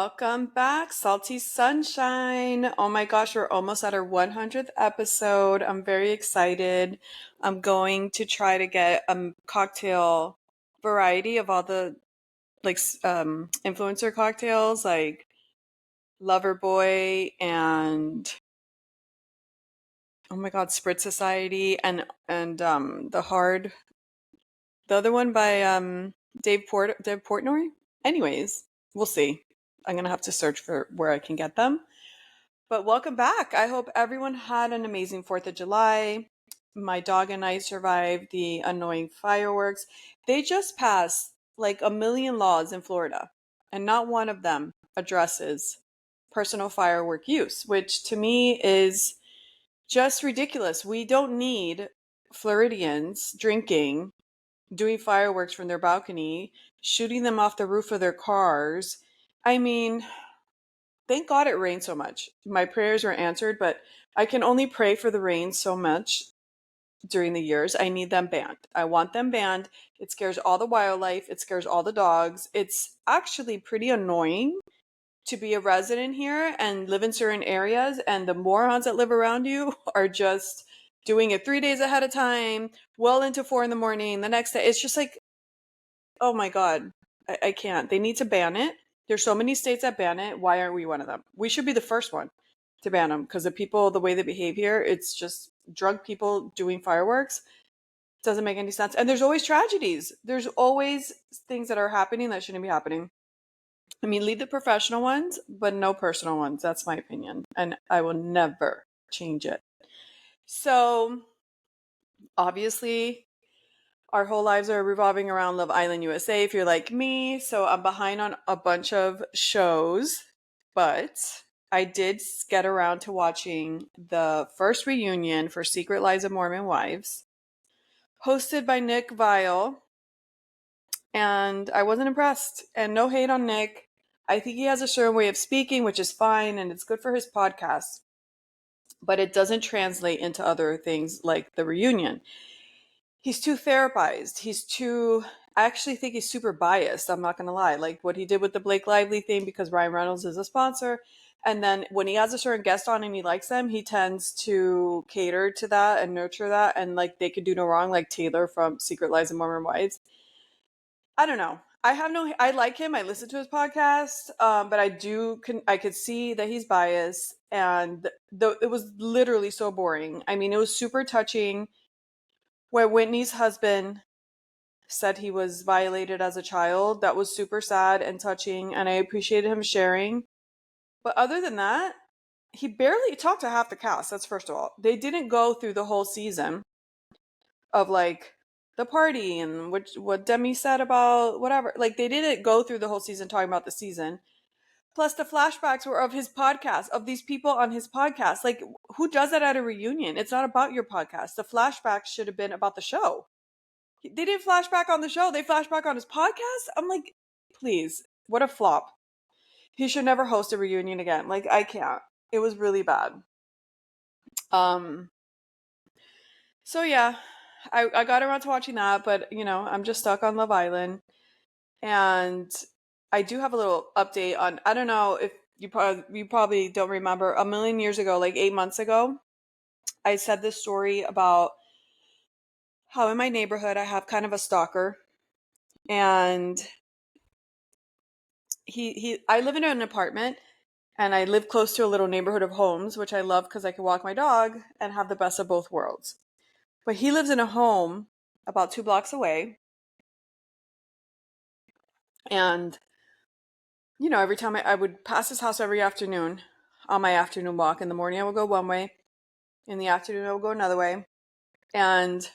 Welcome back, Salty Sunshine. Oh my gosh, we're almost at our 100th episode. I'm very excited. I'm going to try to get a cocktail variety of all the influencer cocktails like Loverboy and oh my god, Spritz Society and the other one by Dave Portnoy. Anyways, we'll see. I'm gonna have to search for where I can get them. But welcome back. I hope everyone had an amazing 4th of July. My dog and I survived the annoying fireworks. They just passed like a million laws in Florida, and not one of them addresses personal firework use, which to me is just ridiculous. We don't need Floridians drinking, doing fireworks from their balcony, shooting them off the roof of their cars. I mean, thank God it rained so much. My prayers were answered, but I can only pray for the rain so much during the years. I need them banned. I want them banned. It scares all the wildlife. It scares all the dogs. It's actually pretty annoying to be a resident here and live in certain areas, and the morons that live around you are just doing it 3 days ahead of time, well into 4 in the morning the next day. It's just like, oh my God, I can't. They need to ban it. There's so many states that ban it. Why aren't we one of them? We should be the first one to ban them because the way they behave here, it's just drunk people doing fireworks. Doesn't make any sense. And there's always tragedies. There's always things that are happening that shouldn't be happening. I mean, leave the professional ones, but no personal ones. That's my opinion. And I will never change it. So, obviously, our whole lives are revolving around Love Island USA, if you're like me. So, I'm behind on a bunch of shows, but I did get around to watching the first reunion for Secret Lives of Mormon Wives, hosted by Nick Viall. And I wasn't impressed. And no hate on Nick. I think he has a certain way of speaking, which is fine, and it's good for his podcast. But it doesn't translate into other things like the reunion. He's too therapized. I actually think he's super biased. I'm not going to lie. Like what he did with the Blake Lively thing because Ryan Reynolds is a sponsor. And then when he has a certain guest on and he likes them, he tends to cater to that and nurture that. And like they could do no wrong, like Taylor from Secret Lives of Mormon Wives. I don't know. I like him. I listen to his podcast. But I could see that he's biased, and it was literally so boring. I mean, it was super touching where Whitney's husband said he was violated as a child. That was super sad and touching, and I appreciated him sharing. But other than that, he barely talked to half the cast. That's first of all. They didn't go through the whole season of like the party and what Demi said about whatever. Like they didn't go through the whole season talking about the season. Plus the flashbacks were of his podcast, of these people on his podcast. Like who does that at a reunion? It's not about your podcast. The flashbacks should have been about the show. They didn't flashback on the show. They flashback on his podcast. I'm like, please, what a flop. He should never host a reunion again. Like I can't. It was really bad. So yeah, I got around to watching that, but I'm just stuck on Love Island. And I do have a little update on, I don't know if you probably don't remember, a million years ago, like 8 months ago, I said this story about how in my neighborhood I have kind of a stalker, and I live in an apartment and I live close to a little neighborhood of homes, which I love because I can walk my dog and have the best of both worlds. But he lives in a home about 2 blocks away. And, every time I would pass his house every afternoon on my afternoon walk. In the morning, I would go one way. In the afternoon, I would go another way. And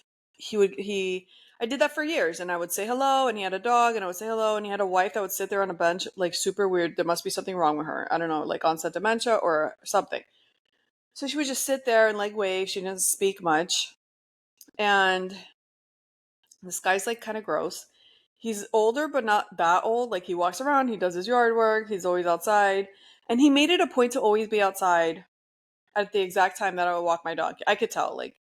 I did that for years. And I would say hello. And he had a dog. And I would say hello. And he had a wife that would sit there on a bench, like super weird. There must be something wrong with her. I don't know, like onset dementia or something. So she would just sit there and like wave. She didn't speak much. And this guy's like kind of gross. He's older, but not that old. Like he walks around, he does his yard work, he's always outside. And he made it a point to always be outside at the exact time that I would walk my dog. I could tell, like,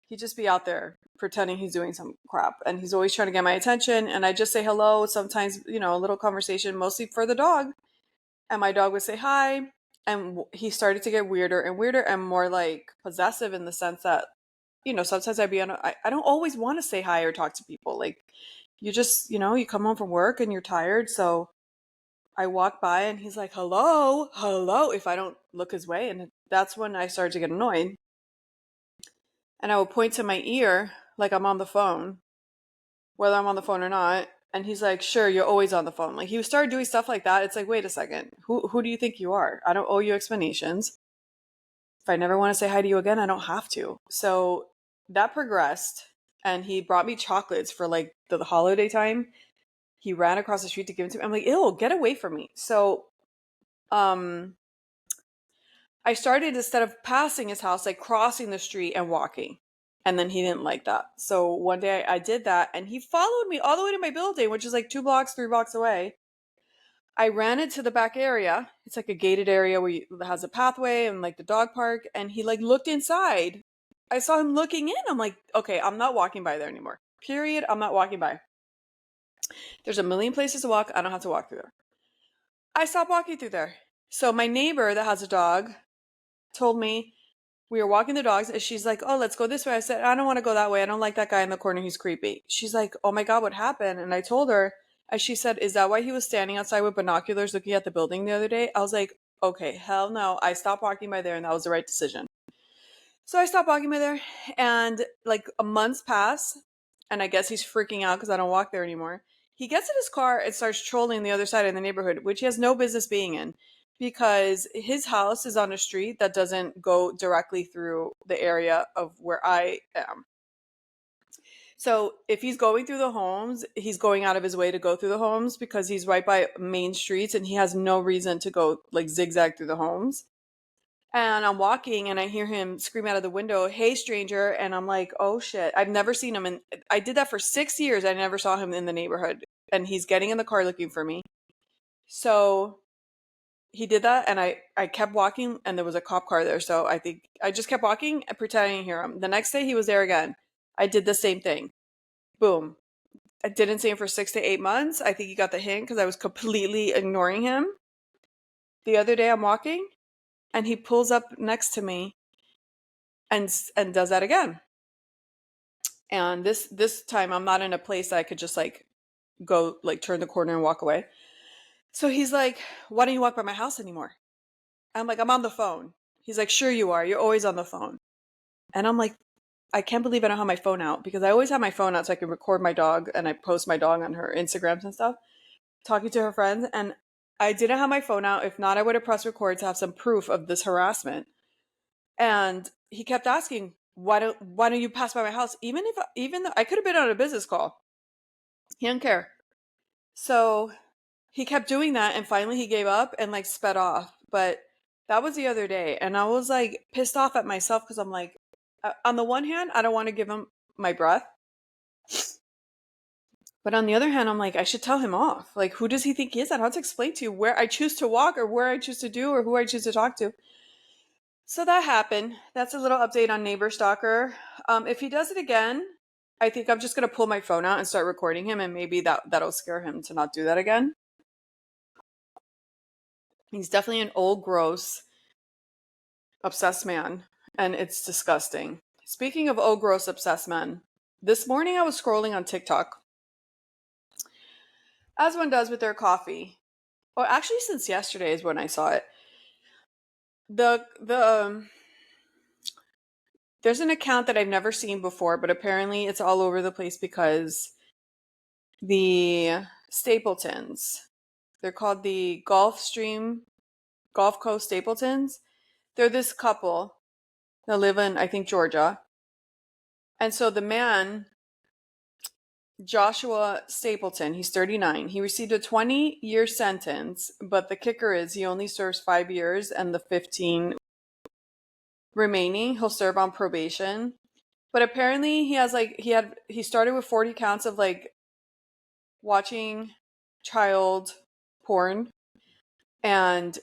he'd just be out there pretending he's doing some crap. And he's always trying to get my attention. And I just say hello, sometimes, a little conversation, mostly for the dog. and my dog would say hi, and he started to get weirder and weirder and more like possessive in the sense that, sometimes I'd be I don't always want to say hi or talk to people. Like, you just, you come home from work and you're tired, so I walk by and he's like, hello, hello, if I don't look his way. And that's when I started to get annoyed. And I would point to my ear like I'm on the phone, whether I'm on the phone or not. And he's like, sure, you're always on the phone. Like, he would start doing stuff like that. It's like, wait a second. Who do you think you are? I don't owe you explanations. If I never want to say hi to you again, I don't have to. So that progressed. And he brought me chocolates for like the holiday time. He ran across the street to give it to me. I'm like, ew, get away from me. So I started, instead of passing his house, like crossing the street and walking. And then he didn't like that. So one day I did that and he followed me all the way to my building, which is like 2 blocks, 3 blocks away. I ran into the back area. It's like a gated area where it has a pathway and like the dog park. And he like looked inside. I saw him looking in. I'm like, okay, I'm not walking by there anymore. Period. I'm not walking by. There's a million places to walk. I don't have to walk through there. I stopped walking through there. So my neighbor that has a dog told me, we were walking the dogs, and she's like, oh, let's go this way. I said, I don't want to go that way. I don't like that guy in the corner. He's creepy. She's like, oh my God, what happened? And I told her, and she said, is that why he was standing outside with binoculars looking at the building the other day? I was like, okay, hell no. I stopped walking by there, and that was the right decision. So I stopped walking by there, and like a month pass, and I guess he's freaking out because I don't walk there anymore. He gets in his car and starts trolling the other side of the neighborhood, which he has no business being in, because his house is on a street that doesn't go directly through the area of where I am. So if he's going through the homes, he's going out of his way to go through the homes because he's right by main streets and he has no reason to go like zigzag through the homes. And I'm walking and I hear him scream out of the window, hey, stranger. And I'm like, oh shit, I've never seen him. And I did that for 6 years. I never saw him in the neighborhood. And he's getting in the car looking for me. So he did that. And I kept walking and there was a cop car there. So I think I just kept walking and pretending to hear him. The next day he was there again. I did the same thing. Boom. I didn't see him for 6 to 8 months. I think he got the hint because I was completely ignoring him. The other day I'm walking and he pulls up next to me and does that again. And this time I'm not in a place that I could just like go like turn the corner and walk away. So he's like, why don't you walk by my house anymore? I'm like, I'm on the phone. He's like, sure you are. You're always on the phone. And I'm like, I can't believe I don't have my phone out, because I always have my phone out so I can record my dog and I post my dog on her Instagrams and stuff, talking to her friends. And I didn't have my phone out. If not, I would have pressed record to have some proof of this harassment. And he kept asking, why don't you pass by my house? Even though I could have been on a business call. He didn't care. So he kept doing that, and finally he gave up and like sped off. But that was the other day, and I was like pissed off at myself because I'm like, on the one hand, I don't want to give him my breath. But on the other hand, I'm like, I should tell him off. Like, who does he think he is? I don't have to explain to you where I choose to walk or where I choose to do or who I choose to talk to. So that happened. That's a little update on Neighbor Stalker. If he does it again, I think I'm just going to pull my phone out and start recording him, and maybe that'll scare him to not do that again. He's definitely an old, gross, obsessed man, and it's disgusting. Speaking of old, gross, obsessed men, this morning I was scrolling on TikTok, as one does with their coffee. Or actually, since yesterday is when I saw it. There's an account that I've never seen before, but apparently it's all over the place because the Stapletons, they're called the Gulfcoast Stapletons. They're this couple that live in, I think, Georgia. And so the man, Joshua Stapleton, he's 39. He received a 20-year sentence, but the kicker is he only serves 5 years, and the 15 remaining he'll serve on probation. But apparently he started with 40 counts of like watching child porn, and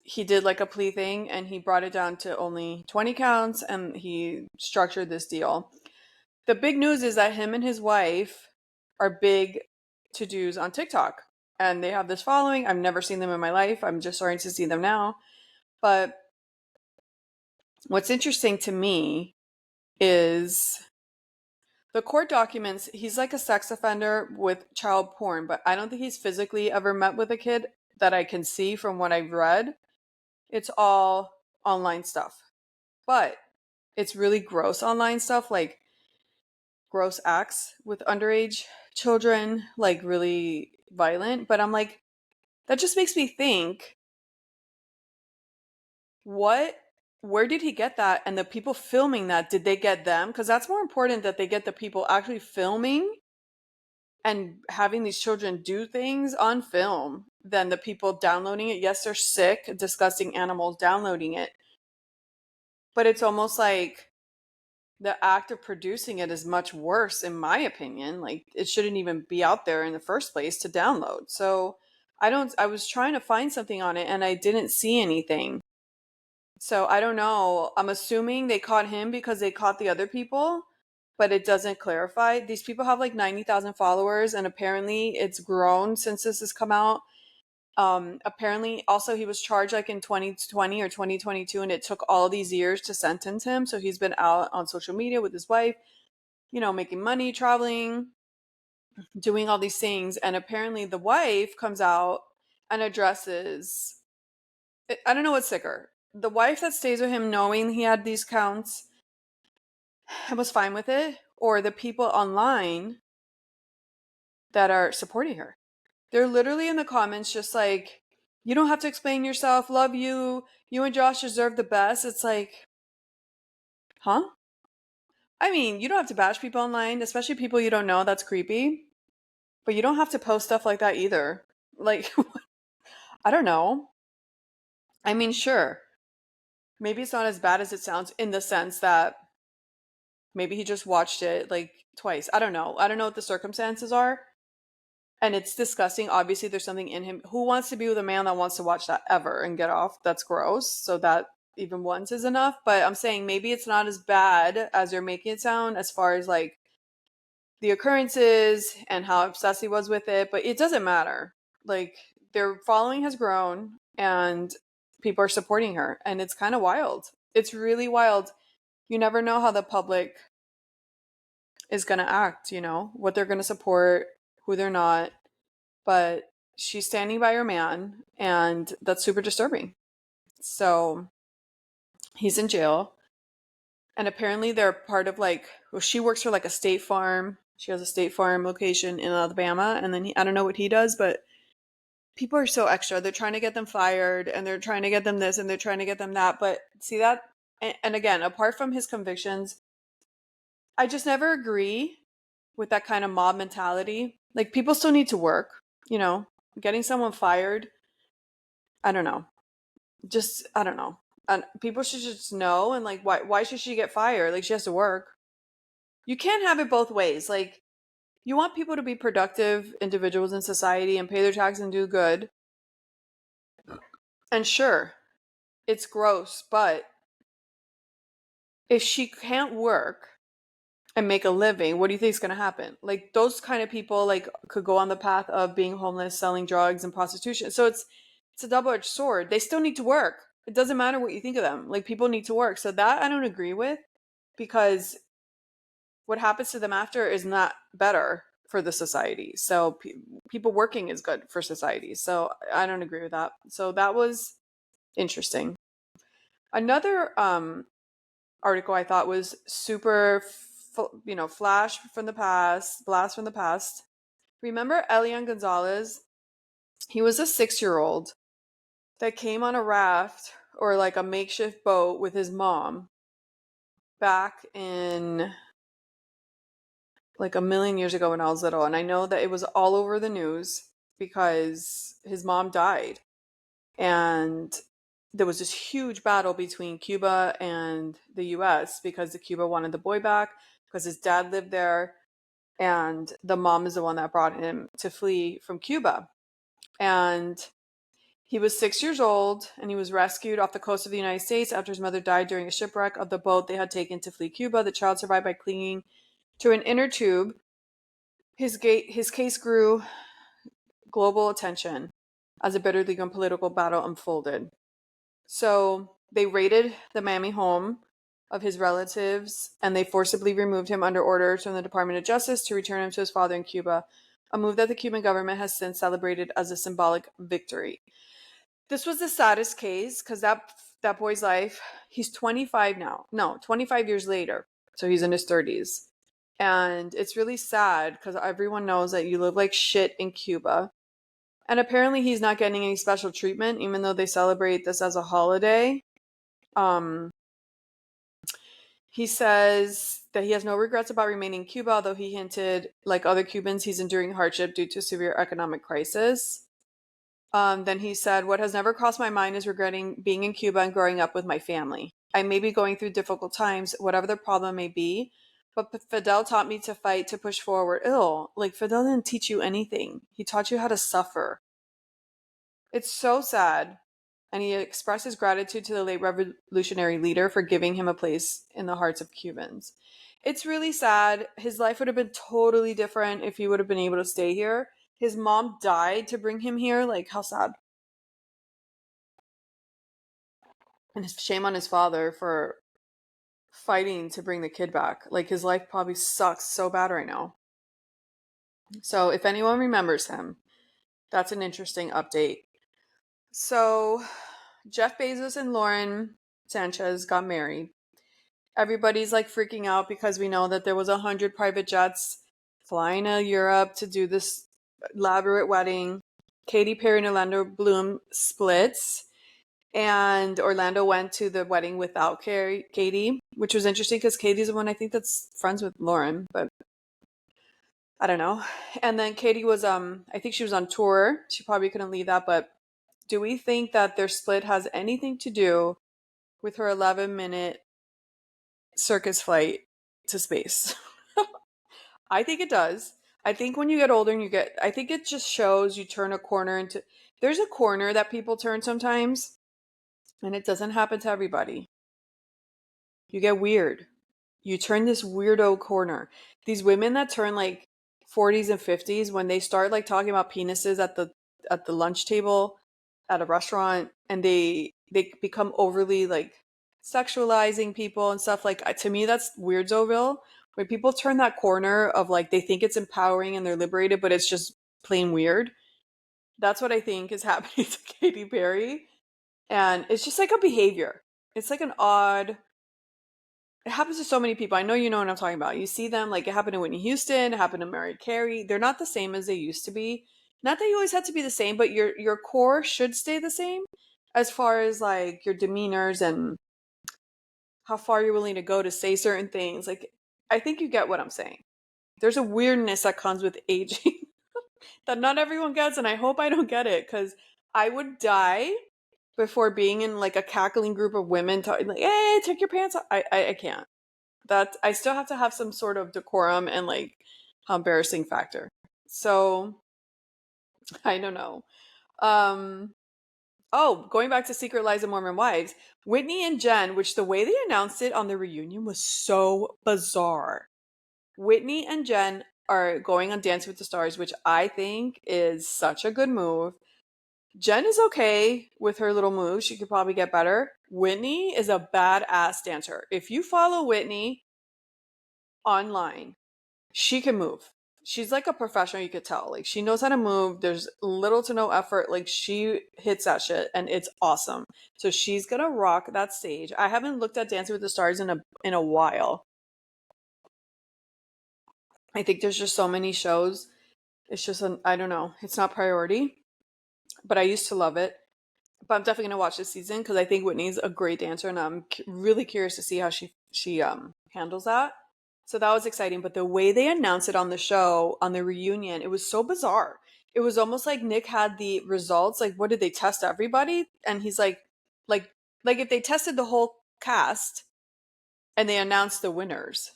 he did like a plea thing and he brought it down to only 20 counts, and he structured this deal. The big news is that him and his wife are big to-dos on TikTok, and they have this following. I've never seen them in my life. I'm just starting to see them now. But what's interesting to me is the court documents. He's like a sex offender with child porn, but I don't think he's physically ever met with a kid that I can see from what I've read. It's all online stuff. But it's really gross online stuff, like gross acts with underage children, like really violent. But I'm like, that just makes me think, where did he get that? And the people filming that, did they get them? Because that's more important, that they get the people actually filming and having these children do things on film than the people downloading it. Yes, they're sick, disgusting animals downloading it. But it's almost like the act of producing it is much worse, in my opinion. Like, it shouldn't even be out there in the first place to download. So I was trying to find something on it and I didn't see anything. So I don't know. I'm assuming they caught him because they caught the other people, but it doesn't clarify. These people have like 90,000 followers, and apparently it's grown since this has come out. Apparently also he was charged like in 2020 or 2022, and it took all these years to sentence him. So he's been out on social media with his wife, making money, traveling, doing all these things. And apparently the wife comes out and addresses, I don't know what's sicker, the wife that stays with him knowing he had these counts and was fine with it, or the people online that are supporting her. They're literally in the comments just like, you don't have to explain yourself, love you, you and Josh deserve the best. It's like, huh? I mean, you don't have to bash people online, especially people you don't know. That's creepy. But you don't have to post stuff like that either. Like, I don't know. I mean, sure. Maybe it's not as bad as it sounds, in the sense that maybe he just watched it like twice. I don't know. I don't know what the circumstances are. And it's disgusting. Obviously, there's something in him. Who wants to be with a man that wants to watch that ever and get off? That's gross. So that even once is enough. But I'm saying maybe it's not as bad as they're making it sound, as far as like the occurrences and how obsessed he was with it. But it doesn't matter. Like, their following has grown and people are supporting her. And it's kind of wild. It's really wild. You never know how the public is going to act, what they're going to support, who they're not. But she's standing by her man, and that's super disturbing. So he's in jail, and apparently they're part of she works for like a state farm. She has a state farm location in Alabama, and then I don't know what he does, but people are so extra. They're trying to get them fired, and they're trying to get them this, and they're trying to get them that. But see that, and again, apart from his convictions, I just never agree with that kind of mob mentality. Like, people still need to work, getting someone fired. I don't know. Just, I don't know. And people should just know. And like, why should she get fired? Like, she has to work. You can't have it both ways. Like, you want people to be productive individuals in society and pay their taxes and do good. And sure, it's gross, but if she can't work and make a living, what do you think is going to happen? Like, those kind of people like could go on the path of being homeless, selling drugs and prostitution. So it's a double-edged sword. They still need to work. It doesn't matter what you think of them. Like, people need to work. So that I don't agree with, because what happens to them after is not better for the society. So people working is good for society. So I don't agree with that. So that was interesting. Another article I thought was super, flash from the past, blast from the past. Remember Elian Gonzalez? He was a 6-year-old that came on a raft, or like a makeshift boat, with his mom back in like a million years ago when I was little. And I know that it was all over the news because his mom died. And there was this huge battle between Cuba and the US, because the Cuba wanted the boy back because his dad lived there. And the mom is the one that brought him to flee from Cuba. And he was 6 years old, and he was rescued off the coast of the United States after his mother died during a shipwreck of the boat they had taken to flee Cuba. The child survived by clinging to an inner tube. His case grew global attention as a bitter legal and political battle unfolded. So they raided the Miami home of his relatives, and they forcibly removed him under orders from the Department of Justice to return him to his father in Cuba, a move that the Cuban government has since celebrated as a symbolic victory. This was the saddest case because that boy's life, he's 25 now. No, 25 years later. So he's in his 30s. And it's really sad because everyone knows that you live like shit in Cuba. And apparently he's not getting any special treatment, even though they celebrate this as a holiday. He says that he has no regrets about remaining in Cuba, although he hinted, like other Cubans, he's enduring hardship due to severe economic crisis. Then he said, what has never crossed my mind is regretting being in Cuba and growing up with my family. I may be going through difficult times, whatever the problem may be, but Fidel taught me to fight, to push forward. Like Fidel didn't teach you anything. He taught you how to suffer. It's so sad. And he expresses gratitude to the late revolutionary leader for giving him a place in the hearts of Cubans. It's really sad. His life would have been totally different if he would have been able to stay here. His mom died to bring him here. Like, how sad. And shame on his father for fighting to bring the kid back. Like, his life probably sucks so bad right now. So if anyone remembers him, that's an interesting update. So Jeff Bezos and Lauren Sanchez got married. Everybody's like freaking out because we know that there was 100 private jets flying to Europe to do this elaborate wedding. Katy Perry and Orlando Bloom splits, and Orlando went to the wedding without Katy, which was interesting because Katie's the one I think that's friends with Lauren, but I don't know. And then Katy was I think she was on tour. She probably couldn't leave that, but do we think that their split has anything to do with her 11-minute circus flight to space? I think it does. I think when you get older and I think it just shows you turn a corner into, there's a corner that people turn sometimes, and it doesn't happen to everybody. You get weird. You turn this weirdo corner. These women that turn like 40s and 50s, when they start like talking about penises at the lunch table at a restaurant, and they become overly like sexualizing people and stuff, like to me that's weirdsoville. When people turn that corner of like they think it's empowering and they're liberated, but it's just plain weird. That's what I think is happening to Katy Perry. And it's just like a behavior. It's like an odd, it happens to so many people. I know you know what I'm talking about. You see them, like it happened to Whitney Houston, it happened to Mariah Carey. They're not the same as they used to be. Not that you always have to be the same, but your core should stay the same as far as like your demeanors and how far you're willing to go to say certain things. Like, I think you get what I'm saying. There's a weirdness that comes with aging that not everyone gets, and I hope I don't get it, because I would die before being in like a cackling group of women talking like, "Hey, take your pants off." I can't. That I still have to have some sort of decorum and like how embarrassing factor. So I don't know. Um Oh, going back to Secret Lives of Mormon Wives, Whitney and Jen, which the way they announced it on the reunion was so bizarre. Whitney and Jen are going on Dancing with the Stars, which I think is such a good move. Jen is okay with her little moves. She could probably get better. Whitney is a badass dancer. If you follow Whitney online, she can move. She's like a professional, you could tell. Like, she knows how to move. There's little to no effort. Like, she hits that shit and it's awesome. So she's gonna rock that stage. I haven't looked at Dancing with the Stars in a while. I think there's just so many shows. It's just I don't know. It's not priority, but I used to love it. But I'm definitely gonna watch this season because I think Whitney's a great dancer, and I'm really curious to see how she handles that. So that was exciting. But the way they announced it on the show, on the reunion, it was so bizarre. It was almost like Nick had the results. Like, what did they test everybody? And he's like, like if they tested the whole cast and they announced the winners,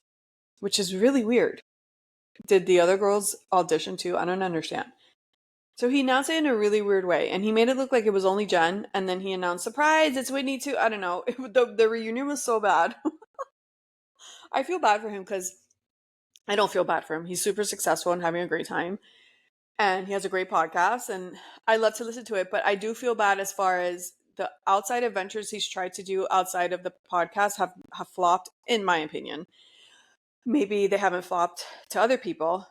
which is really weird. Did the other girls audition too? I don't understand. So he announced it in a really weird way, and he made it look like it was only Jen, and then he announced, surprise, it's Whitney too. I don't know. The reunion was so bad. I feel bad for him because I don't feel bad for him. He's super successful and having a great time. and he has a great podcast, and I love to listen to it. But I do feel bad as far as the outside adventures he's tried to do outside of the podcast have flopped, in my opinion. Maybe they haven't flopped to other people,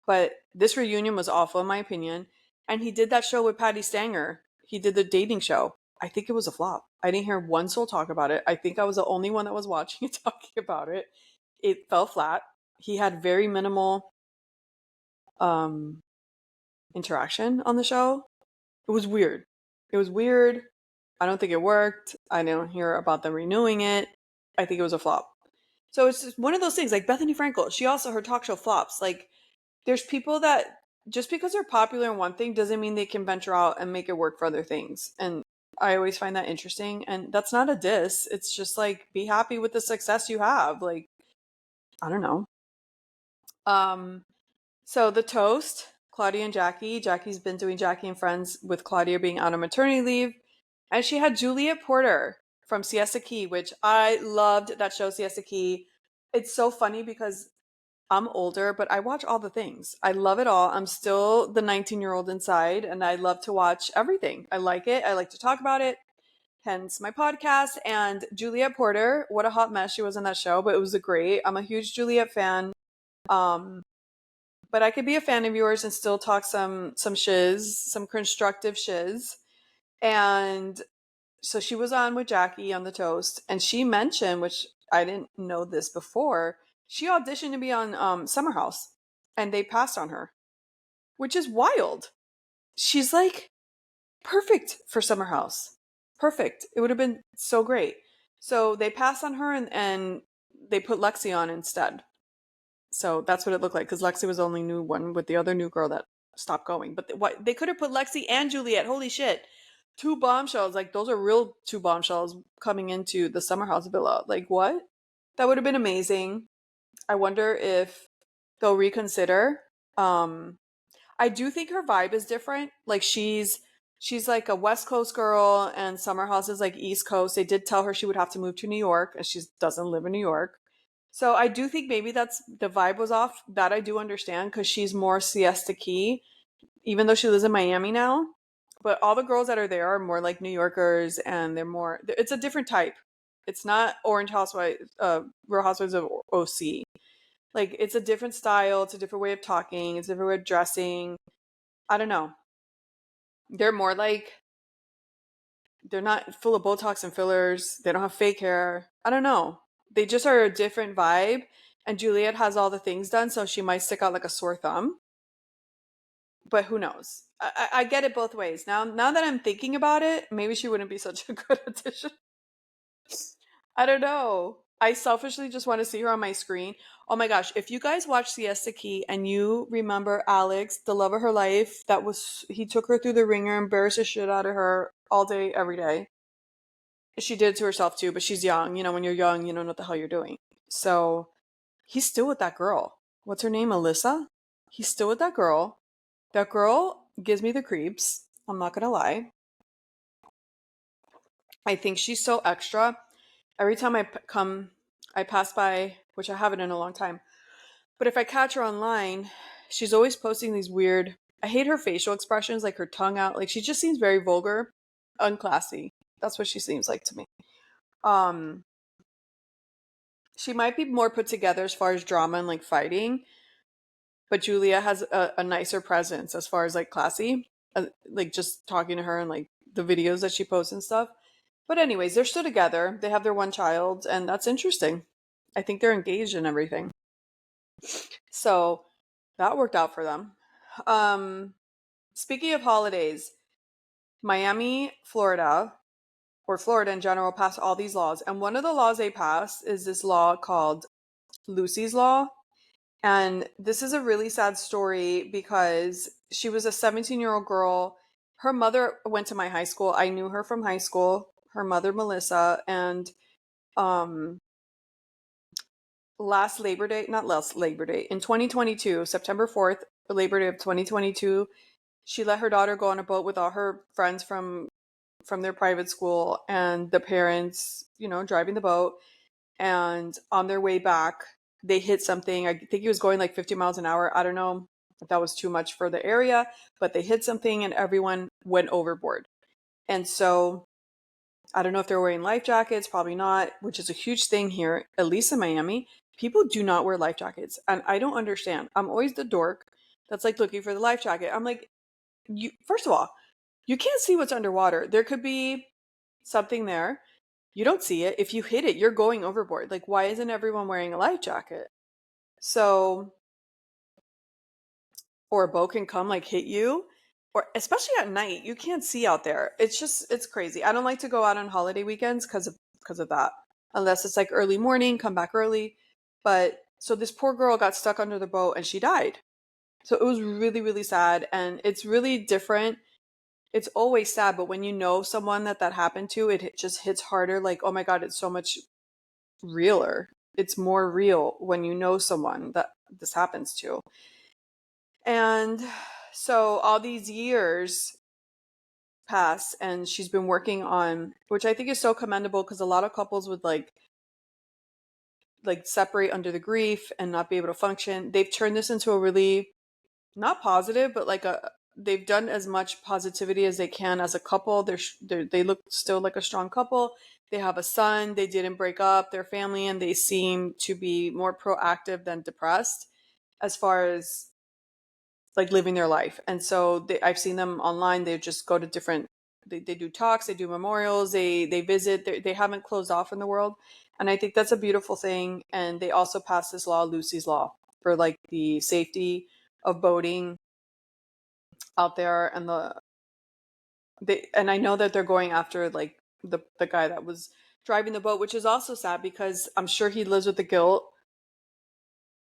but this reunion was awful in my opinion. And he did that show with Patty Stanger. He did the dating show. I think it was a flop. I didn't hear one soul talk about it. I think I was the only one that was watching it talking about it. It fell flat. He had very minimal um interaction on the show. It was weird. It was weird. I don't think it worked. I didn't hear about them renewing it. I think it was a flop. So it's just one of those things, like Bethany Frankel. She also, her talk show flops. Like, there's people that just because they're popular in one thing doesn't mean they can venture out and make it work for other things. And I always find that interesting. And that's not a diss. It's just like, be happy with the success you have. Like, I don't know. So the toast, Claudia and Jackie. Jackie's been doing Jackie and Friends with Claudia being out on maternity leave. And she had Juliet Porter from Siesta Key, which I loved that show, Siesta Key. It's so funny because I'm older, but I watch all the things. I love it all. I'm still the 19-year-old inside, and I love to watch everything. I like it. I like to talk about it. Hence my podcast. And Juliet Porter, what a hot mess she was in that show, but it was great. I'm a huge Juliet fan. Um, but I could be a fan of yours and still talk some shiz, some constructive shiz. And so she was on with Jackie on the toast, and she mentioned, which I didn't know this before, she auditioned to be on Summer House, and they passed on her, which is wild. She's like perfect for Summer House. Perfect. It would have been so great. So they passed on her, and they put Lexi on instead. So that's what it looked like, because Lexi was the only new one with the other new girl that stopped going. But they could have put Lexi and Juliet. Holy shit. Two bombshells. Like, those are real two bombshells coming into the Summer House villa. Like, what? That would have been amazing. I wonder if they'll reconsider. I do think her vibe is different. Like, she's like a West Coast girl, and Summer House is like East Coast. They did tell her she would have to move to New York, and she doesn't live in New York. So I do think maybe that's the vibe was off. That I do understand, because she's more Siesta Key, even though she lives in Miami now. But all the girls that are there are more like New Yorkers, and they're more. It's a different type. It's not Orange Housewives, Real Housewives of OC. Like, it's a different style. It's a different way of talking. It's a different way of dressing. I don't know. They're more like, they're not full of Botox and fillers. They don't have fake hair. I don't know. They just are a different vibe. And Juliet has all the things done, so she might stick out like a sore thumb. But who knows? I get it both ways. Now that I'm thinking about it, maybe she wouldn't be such a good addition. I don't know. I selfishly just want to see her on my screen. Oh my gosh, if you guys watch Siesta Key and you remember Alex, the love of her life, he took her through the ringer, embarrassed the shit out of her all day, every day. She did it to herself too, but she's young. You know, when you're young, you don't know what the hell you're doing. So he's still with that girl. What's her name? Alyssa? He's still with that girl. That girl gives me the creeps. I'm not going to lie. I think she's so extra. Every time I pass by, which I haven't in a long time, but if I catch her online, she's always posting these weird, I hate her facial expressions, like her tongue out. Like, she just seems very vulgar, unclassy. That's what she seems like to me. She might be more put together as far as drama and like fighting, but Julia has a nicer presence as far as like classy, like just talking to her and like the videos that she posts and stuff. But anyways, they're still together. They have their one child, and that's interesting. I think they're engaged and everything. So that worked out for them. Speaking of holidays, Miami, Florida, or Florida in general, passed all these laws. And one of the laws they passed is this law called Lucy's Law. And this is a really sad story because she was a 17-year-old girl. Her mother went to my high school. I knew her from high school. Her mother, Melissa, and last Labor Day, not last Labor Day, in 2022, September 4th, Labor Day of 2022, she let her daughter go on a boat with all her friends from their private school, and the parents, driving the boat. And on their way back, they hit something. I think he was going like 50 miles an hour. I don't know. that was too much for the area, but they hit something and everyone went overboard. And so I don't know if they're wearing life jackets, probably not, which is a huge thing here, at least in Miami. People do not wear life jackets. And I don't understand. I'm always the dork that's like looking for the life jacket. I'm like, you, first of all, you can't see what's underwater. There could be something there. You don't see it. If you hit it, you're going overboard. Like, why isn't everyone wearing a life jacket? So, or a boat can come like hit you, or especially at night, you can't see out there. It's crazy. I don't like to go out on holiday weekends because of that. Unless it's like early morning, come back early. But so this poor girl got stuck under the boat and she died. So it was really, really sad. And it's really different. It's always sad, but when you know someone that happened to, it just hits harder. Like, oh my God, it's so much realer. It's more real when you know someone that this happens to. And so all these years pass and she's been working on, which I think is so commendable, because a lot of couples would like separate under the grief and not be able to function. They've turned this into a really not positive, but they've done as much positivity as they can as a couple. They look still like a strong couple. They have a son. They didn't break up their family, and they seem to be more proactive than depressed as far as like living their life. And so I've seen them online. They just go to different, they do talks, they do memorials, they visit, they haven't closed off in the world. And I think that's a beautiful thing. And they also passed this law, Lucy's Law, for like the safety of boating out there. And and I know that they're going after like the guy that was driving the boat, which is also sad because I'm sure he lives with the guilt.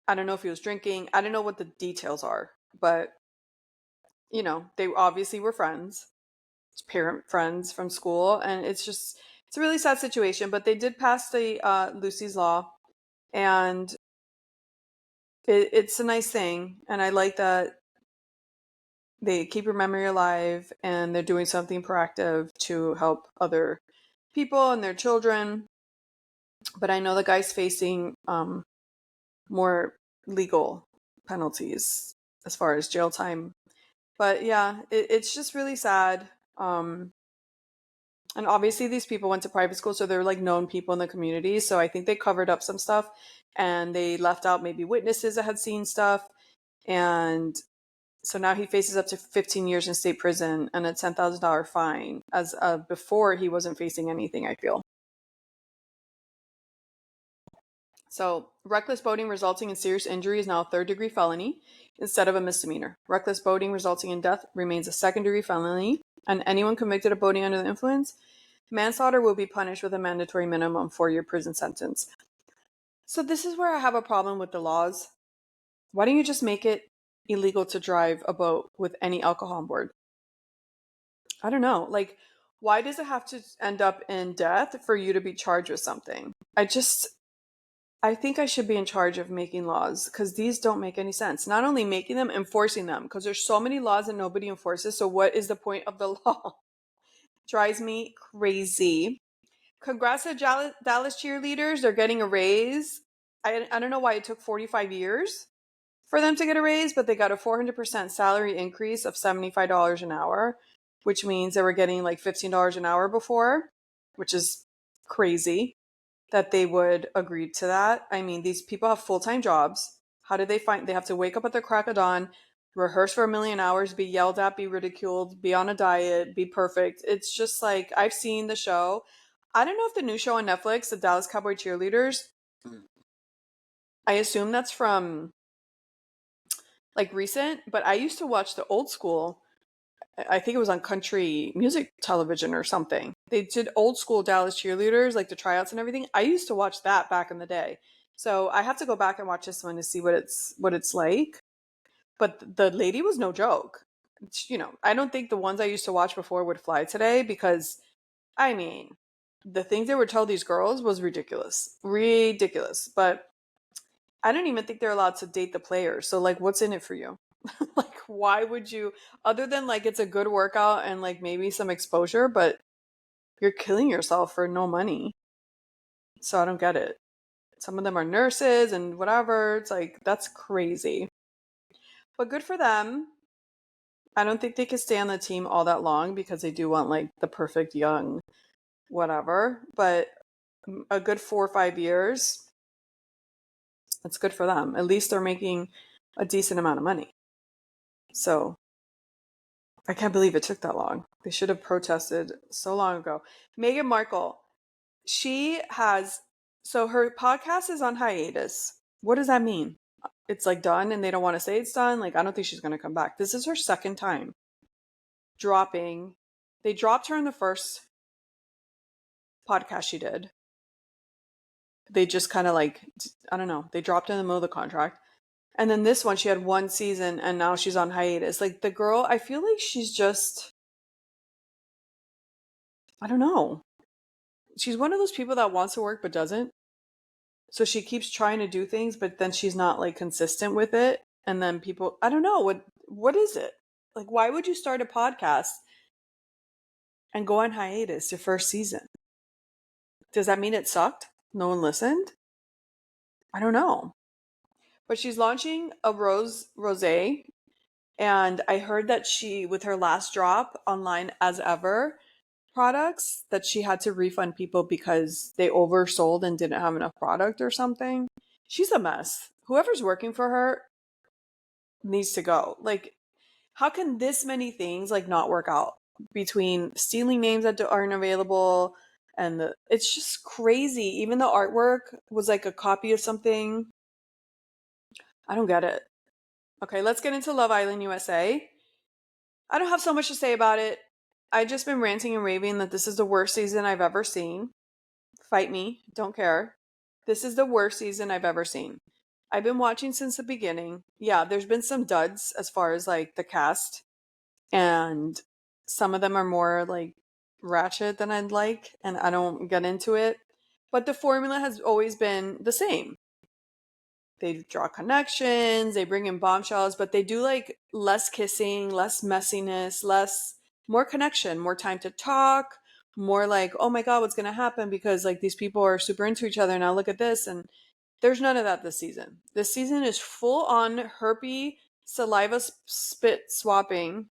I don't know if he was drinking. I don't know what the details are, but they obviously were friends, parent friends from school, and it's a really sad situation. But they did pass the Lucy's Law, and it's a nice thing, and I like that they keep your memory alive and they're doing something proactive to help other people and their children. But I know the guy's facing more legal penalties as far as jail time. But yeah, it's just really sad. And obviously these people went to private school, so they're like known people in the community. So I think they covered up some stuff and they left out maybe witnesses that had seen stuff. And so now he faces up to 15 years in state prison and a $10,000 fine, as before he wasn't facing anything, I feel. So reckless boating resulting in serious injury is now a third-degree felony instead of a misdemeanor. Reckless boating resulting in death remains a second-degree felony, and anyone convicted of boating under the influence, manslaughter, will be punished with a mandatory minimum 4-year prison sentence. So this is where I have a problem with the laws. Why don't you just make it illegal to drive a boat with any alcohol on board? I don't know. Like, why does it have to end up in death for you to be charged with something? I think I should be in charge of making laws, because these don't make any sense. Not only making them, enforcing them, because there's so many laws and nobody enforces. So what is the point of the law? Drives me crazy. Congrats to Dallas cheerleaders. They're getting a raise. I don't know why it took 45 years for them to get a raise, but they got a 400% salary increase of $75 an hour, which means they were getting like $15 an hour before, which is crazy that they would agree to that. I mean, these people have full-time jobs. How do they have to wake up at the crack of dawn, rehearse for a million hours, be yelled at, be ridiculed, be on a diet, be perfect. It's just like, I've seen the show. I don't know if the new show on Netflix, the Dallas Cowboy Cheerleaders, I assume that's from like recent, but I used to watch the old school. I think it was on country music television or something. They did old school Dallas cheerleaders, like the tryouts and everything. I used to watch that back in the day. So I have to go back and watch this one to see what it's like. But the lady was no joke. I don't think the ones I used to watch before would fly today, because I mean, the things they would tell these girls was ridiculous. Ridiculous. But I don't even think they're allowed to date the players. So like, what's in it for you? Like, why would you, other than like it's a good workout and like maybe some exposure, but you're killing yourself for no money. So I don't get it. Some of them are nurses and whatever. It's like, that's crazy. But good for them. I don't think they could stay on the team all that long because they do want like the perfect young whatever. But a good 4 or 5 years, that's good for them. At least they're making a decent amount of money. So I can't believe it took that long. They should have protested so long ago. Meghan Markle, so her podcast is on hiatus. What does that mean? It's like done and they don't want to say it's done? Like, I don't think she's going to come back. This is her second time dropping. They dropped her in the first podcast she did. They just kind of like, I don't know, they dropped her in the middle of the contract. And then this one, she had one season and now she's on hiatus. Like, the girl, I feel like she's just, I don't know. She's one of those people that wants to work but doesn't. So she keeps trying to do things, but then she's not like consistent with it. And then people, I don't know, what is it? Like, why would you start a podcast and go on hiatus your first season? Does that mean it sucked? No one listened? I don't know. But she's launching a rosé, and I heard that she, with her last drop online as ever products, that she had to refund people because they oversold and didn't have enough product or something. She's a mess. Whoever's working for her needs to go. Like, how can this many things like not work out between stealing names that aren't available and it's just crazy. Even the artwork was like a copy of something. I don't get it. Okay, let's get into Love Island USA. I don't have so much to say about it. I've just been ranting and raving that this is the worst season I've ever seen. Fight me, don't care. This is the worst season I've ever seen. I've been watching since the beginning. Yeah, there's been some duds as far as like the cast, and some of them are more like ratchet than I'd like, and I don't get into it. But the formula has always been the same. They draw connections, they bring in bombshells, but they do like less kissing, less messiness, more connection, more time to talk, more like, oh my God, what's going to happen? Because like these people are super into each other. Now look at this. And there's none of that this season. This season is full on herpy, saliva spit swapping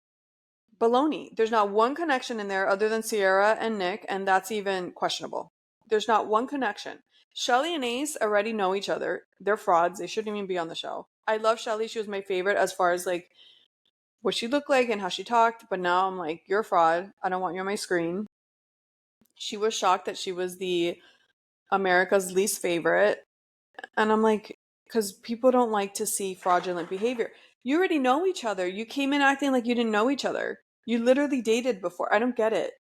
baloney. There's not one connection in there other than Sierra and Nick, and that's even questionable. There's not one connection. Shelly and Ace already know each other. They're frauds. They shouldn't even be on the show. I love Shelly. She was my favorite as far as like what she looked like and how she talked, but now I'm like, you're a fraud. I don't want you on my screen. She was shocked that she was the America's least favorite. And I'm like, because people don't like to see fraudulent behavior. You already know each other. You came in acting like you didn't know each other. You literally dated before. I don't get it.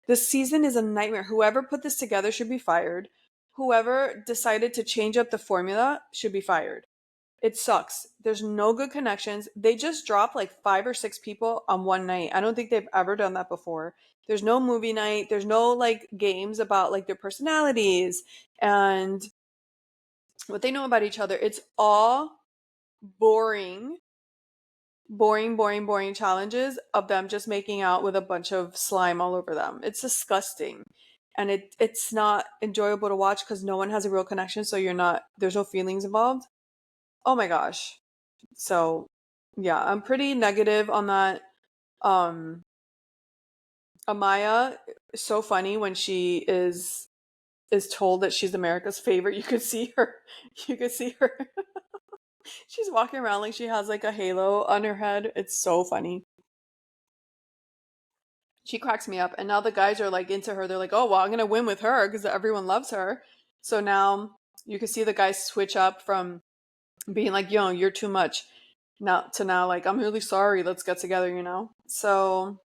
This season is a nightmare. Whoever put this together should be fired. Whoever decided to change up the formula should be fired. It sucks. There's no good connections. They just dropped like 5 or 6 people on one night. I don't think they've ever done that before. There's no movie night. There's no like games about like their personalities and what they know about each other. It's all boring challenges of them just making out with a bunch of slime all over them. It's disgusting. And it's not enjoyable to watch because no one has a real connection, so there's no feelings involved. Oh my gosh. So yeah, I'm pretty negative on that. Um Amaya is so funny when she is told that she's America's favorite. You could see her. You could see her. She's walking around like she has like a halo on her head. It's so funny. She cracks me up. And now the guys are like into her. They're like, oh, well, I'm going to win with her because everyone loves her. So now you can see the guys switch up from being like, yo, you're too much. Now, like, I'm really sorry. Let's get together. So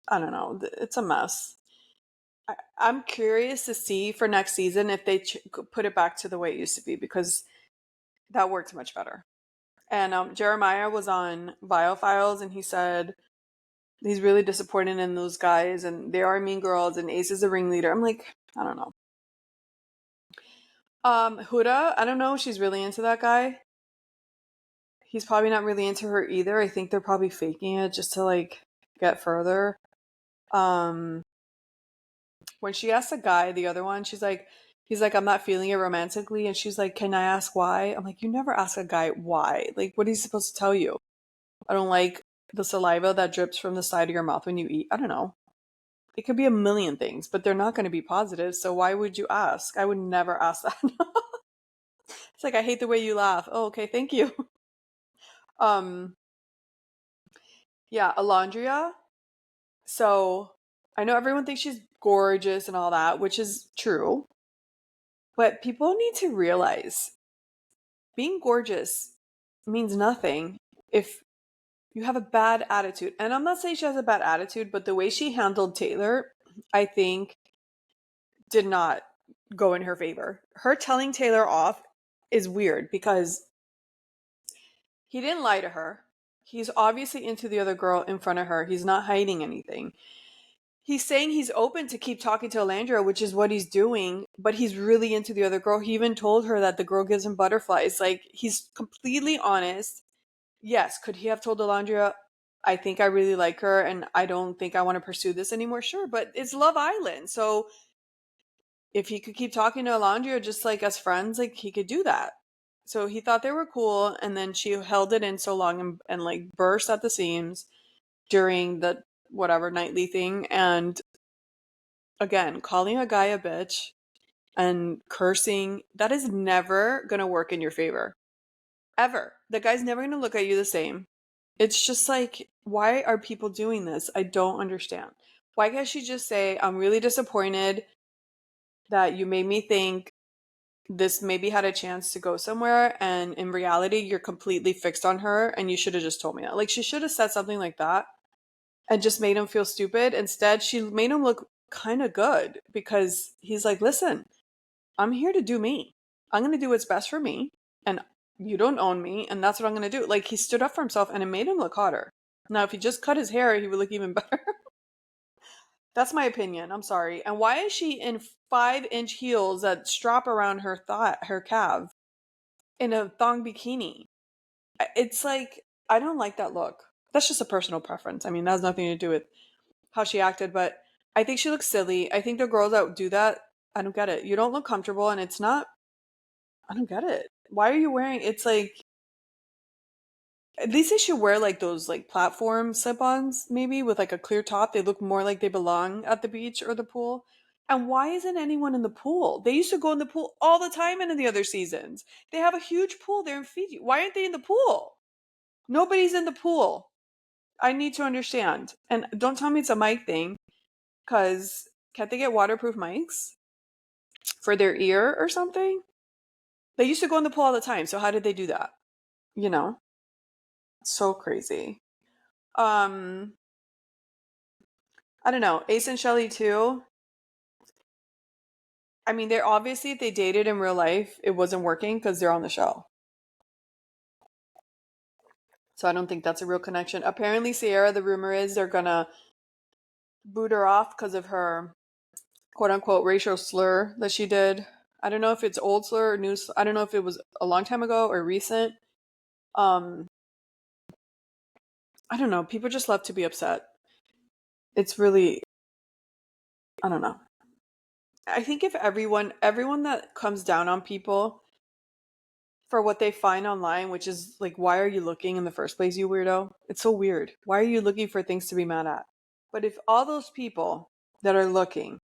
I don't know. It's a mess. I'm curious to see for next season if they put it back to the way it used to be because that worked much better. And Jeremiah was on Biofiles and he said he's really disappointed in those guys and they are mean girls and Ace is a ringleader. I'm like, I don't know. Huda, I don't know if she's really into that guy. He's probably not really into her either. I think they're probably faking it just to like get further. When she asked the guy, the other one, he's like, I'm not feeling it romantically. And she's like, can I ask why? I'm like, you never ask a guy why. Like, what is he supposed to tell you? I don't like the saliva that drips from the side of your mouth when you eat. I don't know. It could be a million things, but they're not going to be positive. So why would you ask? I would never ask that. It's like, I hate the way you laugh. Oh, okay, thank you. Um, yeah, Alondria. So I know everyone thinks she's gorgeous and all that, which is true. But people need to realize being gorgeous means nothing if you have a bad attitude. And I'm not saying she has a bad attitude, but the way she handled Taylor, I think, did not go in her favor. Her telling Taylor off is weird because he didn't lie to her. He's obviously into the other girl in front of her. He's not hiding anything. He's saying he's open to keep talking to Alandria, which is what he's doing, but he's really into the other girl. He even told her that the girl gives him butterflies. Like, he's completely honest. Yes, could he have told Alandria, I think I really like her and I don't think I want to pursue this anymore? Sure, but it's Love Island. So if he could keep talking to Alandria just like as friends, like, he could do that. So he thought they were cool, and then she held it in so long and like burst at the seams during the whatever nightly thing. And again, calling a guy a bitch and cursing, that is never gonna work in your favor. Ever. The guy's never gonna look at you the same. It's just like, why are people doing this? I don't understand. Why can't she just say, I'm really disappointed that you made me think this maybe had a chance to go somewhere, and in reality, you're completely fixed on her, and you should have just told me that. Like, she should have said something like that and just made him feel stupid. Instead, she made him look kind of good because he's like, listen, I'm here to do me. I'm going to do what's best for me, and you don't own me, and that's what I'm going to do. Like, he stood up for himself, and it made him look hotter. Now, if he just cut his hair, he would look even better. That's my opinion. I'm sorry. And why is she in 5-inch heels that strap around her her calf in a thong bikini? It's like, I don't like that look. That's just a personal preference. I mean, that has nothing to do with how she acted, but I think she looks silly. I think the girls that do that, I don't get it. You don't look comfortable, and it's not, I don't get it. Why are you wearing, it's like, at least they should wear like those like platform slip-ons, maybe with like a clear top. They look more like they belong at the beach or the pool. And why isn't anyone in the pool? They used to go in the pool all the time in the other seasons. They have a huge pool there in Fiji. Why aren't they in the pool? Nobody's in the pool. I need to understand. And don't tell me it's a mic thing, because can't they get waterproof mics for their ear or something? They used to go in the pool all the time. So how did they do that? You know, so crazy. I don't know. Ace and Shelly too. I mean, they're obviously, if they dated in real life, it wasn't working because they're on the show. So I don't think that's a real connection. Apparently, Sierra, the rumor is they're gonna boot her off because of her quote unquote racial slur that she did. I don't know if it's old slur or new. I don't know if it was a long time ago or recent. Um, I don't know. People just love to be upset. It's really, I don't know. I think if everyone that comes down on people for what they find online, which is like, why are you looking in the first place, you weirdo? It's so weird. Why are you looking for things to be mad at? But if all those people that are looking,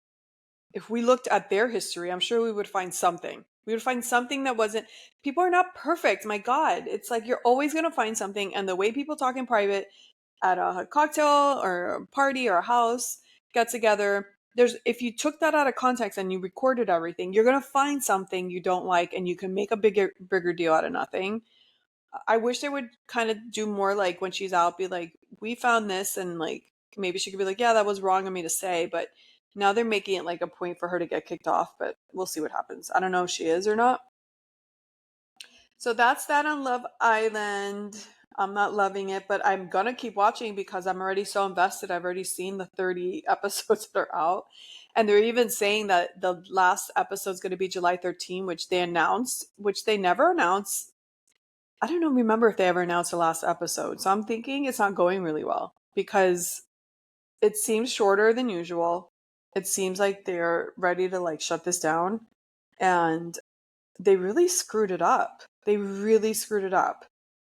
if we looked at their history, I'm sure we would find something. We would find something that wasn't, people are not perfect. My God. It's like, you're always going to find something. And the way people talk in private at a cocktail or a party or a house get together, if you took that out of context and you recorded everything, you're going to find something you don't like, and you can make a bigger deal out of nothing. I wish they would kind of do more, like when she's out, be like, we found this, and like maybe she could be like, yeah, that was wrong of me to say. But now they're making it like a point for her to get kicked off, but we'll see what happens. I don't know if she is or not. So that's that on Love Island. I'm not loving it, but I'm gonna keep watching because I'm already so invested. I've already seen the 30 episodes that are out. And they're even saying that the last episode is going to be July 13, which they announced, which they never announced. I don't know, remember if they ever announced the last episode. So I'm thinking it's not going really well because it seems shorter than usual. It seems like they're ready to like shut this down, and they really screwed it up. They really screwed it up.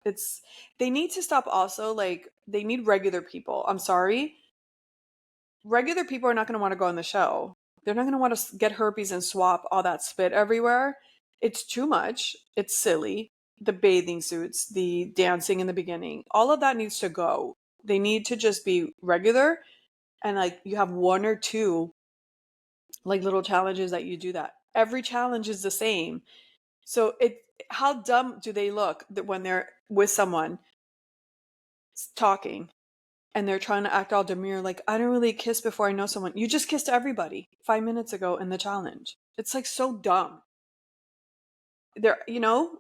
They need to stop also, like, they need regular people. I'm sorry. Regular people are not going to want to go on the show. They're not going to want to get herpes and swap all that spit everywhere. It's too much. It's silly. The bathing suits, the dancing in the beginning, all of that needs to go. They need to just be regular, and like you have one or two like little challenges that you do that. Every challenge is the same. So how dumb do they look when they're with someone talking and they're trying to act all demure, like, I don't really kiss before I know someone. You just kissed everybody 5 minutes ago in the challenge. It's like so dumb. They're,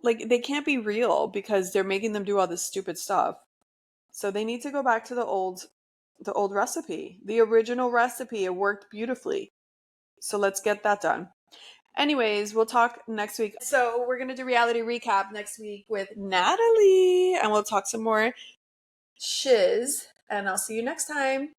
like, they can't be real because they're making them do all this stupid stuff. So they need to go back to the old recipe, the original recipe. It worked beautifully. So let's get that done. Anyways, we'll talk next week. So we're going to do reality recap next week with Natalie, and we'll talk some more shiz, and I'll see you next time.